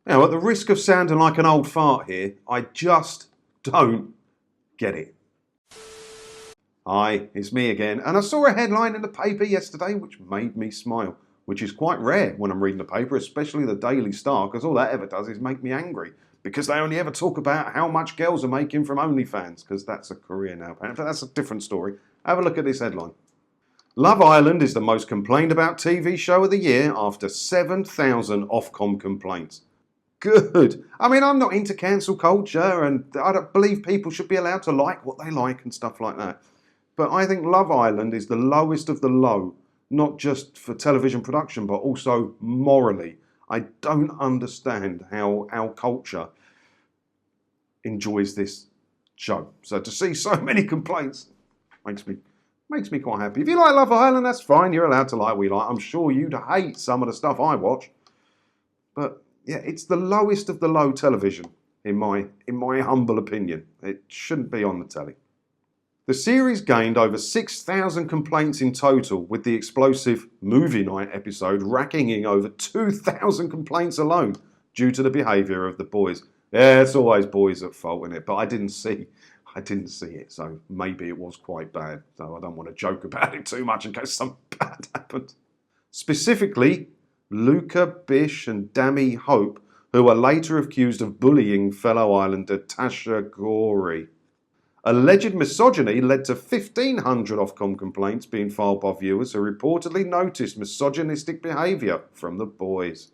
Now, at the risk of sounding like an old fart here, I just don't get it. Hi, it's me again, and I saw a headline in the paper yesterday which made me smile, which is quite rare when I'm reading the paper, especially the Daily Star, because all that ever does is make me angry, because they only ever talk about how much girls are making from OnlyFans, because that's a career now, but that's a different story. Have a look at this headline. Love Island is the most complained about TV show of the year after 7,000 Ofcom complaints. Good. I mean, I'm not into cancel culture, and I don't believe people should be allowed to like what they like and stuff like that. But I think Love Island is the lowest of the low, not just for television production, but also morally. I don't understand how our culture enjoys this show. So to see so many complaints makes me quite happy. If you like Love Island, that's fine. You're allowed to like what we like. I'm sure you'd hate some of the stuff I watch. But yeah, it's the lowest of the low television, in my humble opinion. It shouldn't be on the telly. The series gained over 6,000 complaints in total, with the explosive movie night episode racking in over 2,000 complaints alone due to the behaviour of the boys. Yeah, it's always boys at fault in it, but I didn't see it, so maybe it was quite bad. So I don't want to joke about it too much in case something bad happened. Specifically, Luca, Bish and Dami Hope, who were later accused of bullying fellow islander Tasha Gori. Alleged misogyny led to 1,500 Ofcom complaints being filed by viewers who reportedly noticed misogynistic behaviour from the boys.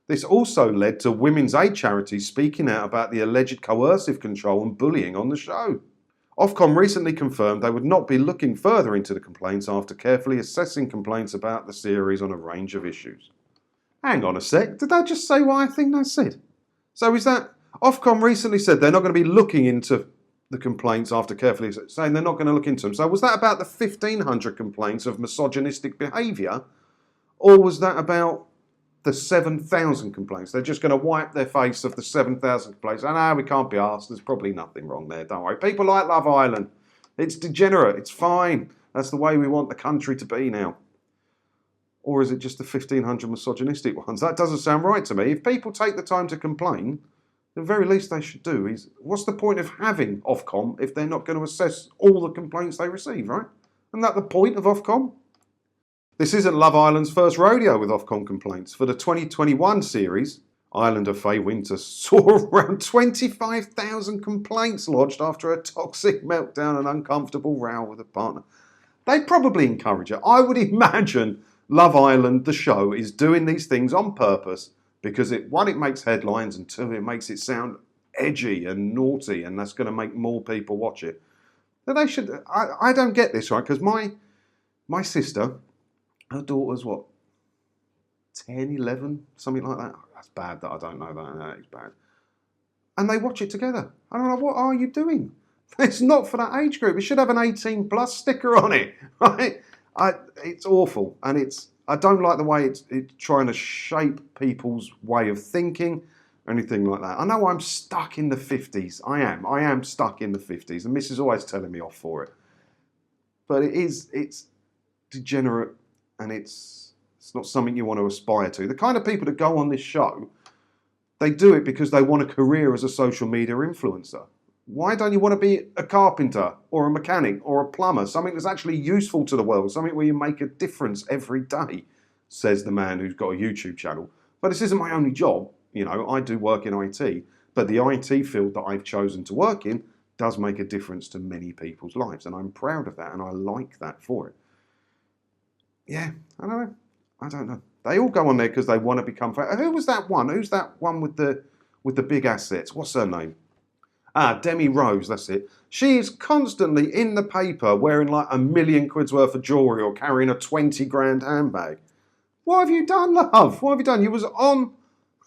This also led to women's aid charities speaking out about the alleged coercive control and bullying on the show. Ofcom recently confirmed they would not be looking further into the complaints after carefully assessing complaints about the series on a range of issues. Hang on a sec, did they just say what I think they said? So is that Ofcom recently said they're not going to be looking into the complaints after carefully saying they're not going to look into them. So was that about the 1,500 complaints of misogynistic behaviour, or was that about the 7,000 complaints? They're just going to wipe their face of the 7,000 complaints. Oh, no, we can't be asked. There's probably nothing wrong there. Don't worry. People like Love Island. It's degenerate. It's fine. That's the way we want the country to be now. Or is it just the 1,500 misogynistic ones? That doesn't sound right to me. If people take the time to complain, the very least they should do is, what's the point of having Ofcom if they're not going to assess all the complaints they receive, right? Isn't that the point of Ofcom? This isn't Love Island's first rodeo with Ofcom complaints. For the 2021 series, Islander Faye Winter saw around 25,000 complaints lodged after a toxic meltdown and uncomfortable row with a partner. They probably encourage it. I would imagine Love Island, the show, is doing these things on purpose because one, it makes headlines, and two, it makes it sound edgy and naughty, and that's going to make more people watch it. But they should. I don't get this, right? Because my sister, her daughter's what, 10, 11, something like that. That's bad that I don't know that. That is bad. And they watch it together. And I'm like, what are you doing? It's not for that age group. It should have an 18 plus sticker on it, right? It's awful, and I don't like the way it's trying to shape people's way of thinking, or anything like that. I know I'm stuck in the 50s. I am stuck in the 50s, and Mrs. always telling me off for it. But it's degenerate, and it's not something you want to aspire to. The kind of people that go on this show, they do it because they want a career as a social media influencer. Why don't you want to be a carpenter or a mechanic or a plumber? Something that's actually useful to the world, something where you make a difference every day, says the man who's got a YouTube channel. But this isn't my only job. You know, I do work in IT, but the IT field that I've chosen to work in does make a difference to many people's lives. And I'm proud of that, and I like that for it. Yeah, I don't know. They all go on there because they want to become famous. Who was that one? Who's that one with the big assets? What's her name? Demi Rose, that's it. She is constantly in the paper wearing like £1 million worth of jewellery or carrying a 20 grand handbag. What have you done, love? What have you done? You was on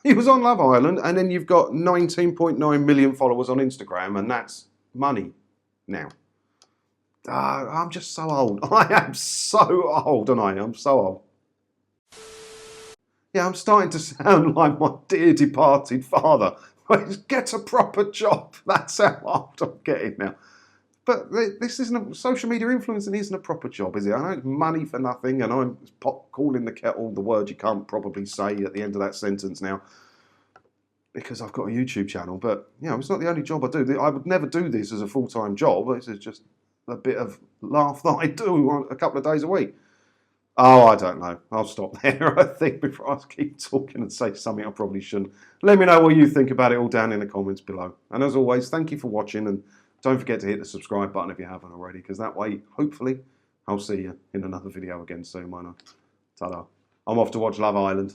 Love Island, and then you've got 19.9 million followers on Instagram, and that's money now. I'm just so old. I am so old, and I'm so old. Yeah, I'm starting to sound like my dear departed father. Get a proper job. That's how old I'm getting now. But this isn't social media influencing isn't a proper job, is it? I know it's money for nothing, and I'm calling the kettle the word you can't probably say at the end of that sentence now. because I've got a YouTube channel. But, you know, it's not the only job I do. I would never do this as a full-time job. This is just a bit of laugh that I do a couple of days a week. Oh, I don't know. I'll stop there, I think, before I keep talking and say something I probably shouldn't. Let me know what you think about it all down in the comments below. And as always, thank you for watching, and don't forget to hit the subscribe button if you haven't already, because that way, hopefully, I'll see you in another video again soon, won't I? Ta-da. I'm off to watch Love Island.